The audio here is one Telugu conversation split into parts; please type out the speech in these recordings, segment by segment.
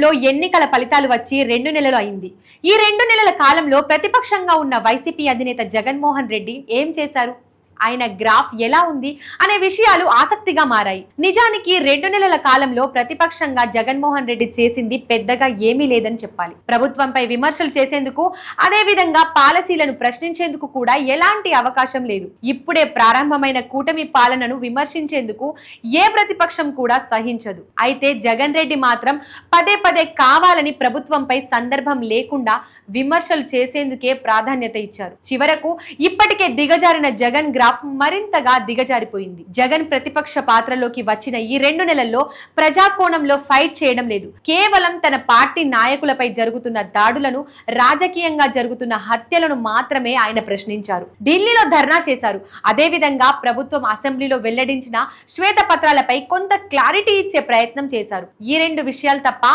రాష్ట్రంలో ఎన్నికల ఫలితాలు వచ్చి 2 నెలలు అయింది. ఈ 2 నెలల కాలంలో ప్రతిపక్షంగా ఉన్న వైసీపీ అధినేత జగన్మోహన్ రెడ్డి ఏం చేశారు? ఆయన గ్రాఫ్ ఎలా ఉంది అనే విషయాలు ఆసక్తిగా మారాయి. నిజానికి 2 నెలల కాలంలో ప్రతిపక్షంగా జగన్మోహన్ రెడ్డి చేసింది పెద్దగా ఏమీ లేదని చెప్పాలి. ప్రభుత్వంపై విమర్శలు చేసేందుకు, అదే విధంగా పాలసీలను ప్రశ్నించేందుకు కూడా ఎలాంటి అవకాశం లేదు. ఇప్పుడే ప్రారంభమైన కూటమి పాలనను విమర్శించేందుకు ఏ ప్రతిపక్షం కూడా సహించదు. అయితే జగన్ రెడ్డి మాత్రం పదే పదే కావాలని ప్రభుత్వంపై సందర్భం లేకుండా విమర్శలు చేసేందుకే ప్రాధాన్యత ఇచ్చారు. చివరకు ఇప్పటికే దిగజారిన జగన్ గ్రాఫ్ మరింతగా దిగజారిపోయింది. జగన్ ప్రతిపక్ష పాత్రలోకి వచ్చిన ఈ 2 నెలల్లో ప్రజాకోణంలో ఫైట్ చేయడం లేదు. కేవలం తన పార్టీ నాయకులపై జరుగుతున్న దాడులను, రాజకీయంగా జరుగుతున్న హత్యలను మాత్రమే ఆయన ప్రశ్నించారు. ఢిల్లీలో ధర్నా చేశారు. అదే విధంగా ప్రభుత్వం అసెంబ్లీలో వెల్లడించిన శ్వేతపత్రాలపై కొంత క్లారిటీ ఇచ్చే ప్రయత్నం చేశారు. ఈ 2 విషయాలు తప్ప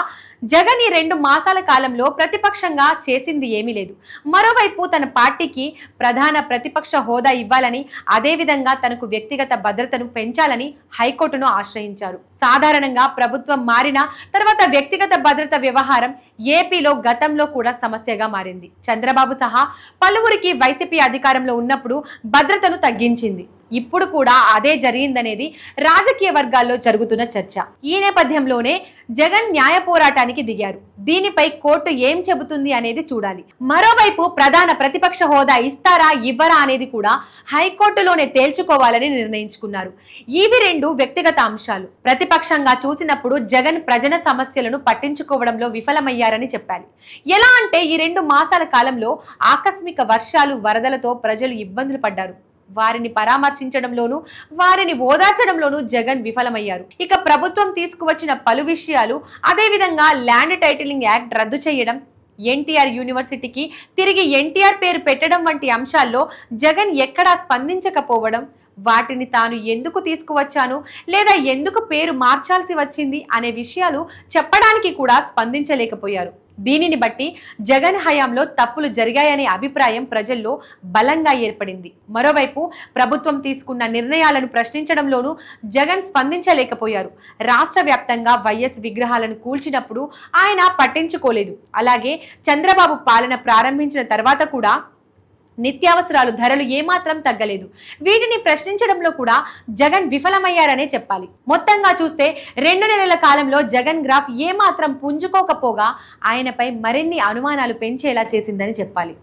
జగన్ ఈ 2 మాసాల కాలంలో ప్రతిపక్షంగా చేసింది ఏమీ లేదు. మరోవైపు తన పార్టీకి ప్రధాన ప్రతిపక్ష హోదా ఇవ్వాలని, అదే విధంగా తనకు వ్యక్తిగత భద్రతను పెంచాలని హైకోర్టును ఆశ్రయించారు. సాధారణంగా ప్రభుత్వం మారిన తర్వాత వ్యక్తిగత భద్రత వ్యవహారం ఏపీలో గతంలో కూడా సమస్యగా మారింది. చంద్రబాబు సహా పలువురికి వైసీపీ అధికారంలో ఉన్నప్పుడు భద్రతను తగ్గించింది. ఇప్పుడు కూడా అదే జరిగిందనేది రాజకీయ వర్గాల్లో జరుగుతున్న చర్చ. ఈ నేపథ్యంలోనే జగన్ న్యాయ పోరాటానికి దిగారు. దీనిపై కోర్టు ఏం చెబుతుంది అనేది చూడాలి. మరోవైపు ప్రధాన ప్రతిపక్ష హోదా ఇస్తారా ఇవ్వరా అనేది కూడా హైకోర్టులోనే తేల్చుకోవాలని నిర్ణయించుకున్నారు. ఇవి 2 వ్యక్తిగత అంశాలు. ప్రతిపక్షంగా చూసినప్పుడు జగన్ ప్రజల సమస్యలను పట్టించుకోవడంలో విఫలమయ్యారని చెప్పాలి. ఎలా అంటే ఈ 2 మాసాల కాలంలో ఆకస్మిక వర్షాలు, వరదలతో ప్రజలు ఇబ్బందులు పడ్డారు. వారిని పరామర్శించడంలోనూ, వారిని ఓదార్చడంలోనూ జగన్ విఫలమయ్యారు. ఇక ప్రభుత్వం తీసుకువచ్చిన పలు విషయాలు, అదేవిధంగా ల్యాండ్ టైటిలింగ్ యాక్ట్ రద్దు చేయడం, ఎన్టీఆర్ యూనివర్సిటీకి తిరిగి ఎన్టీఆర్ పేరు పెట్టడం వంటి అంశాల్లో జగన్ ఎక్కడా స్పందించకపోవడం, వాటిని తాను ఎందుకు తీసుకువచ్చాను లేదా ఎందుకు పేరు మార్చాల్సి వచ్చింది అనే విషయాలు చెప్పడానికి కూడా స్పందించలేకపోయారు. దీనిని బట్టి జగన్ హయాంలో తప్పులు జరిగాయనే అభిప్రాయం ప్రజల్లో బలంగా ఏర్పడింది. మరోవైపు ప్రభుత్వం తీసుకున్న నిర్ణయాలను ప్రశ్నించడంలోనూ జగన్ స్పందించలేకపోయారు. రాష్ట్ర వ్యాప్తంగా వైఎస్ విగ్రహాలను కూల్చినప్పుడు ఆయన పట్టించుకోలేదు. అలాగే చంద్రబాబు పాలన ప్రారంభించిన తర్వాత కూడా నిత్యావసరాలు ధరలు ఏమాత్రం తగ్గలేదు. వీటిని ప్రశ్నించడంలో కూడా జగన్ విఫలమయ్యారనే చెప్పాలి. మొత్తంగా చూస్తే 2 నెలల కాలంలో జగన్ గ్రాఫ్ ఏమాత్రం పుంజుకోకపోగా ఆయనపై మరిన్ని అనుమానాలు పెంచేలా చేసిందని చెప్పాలి.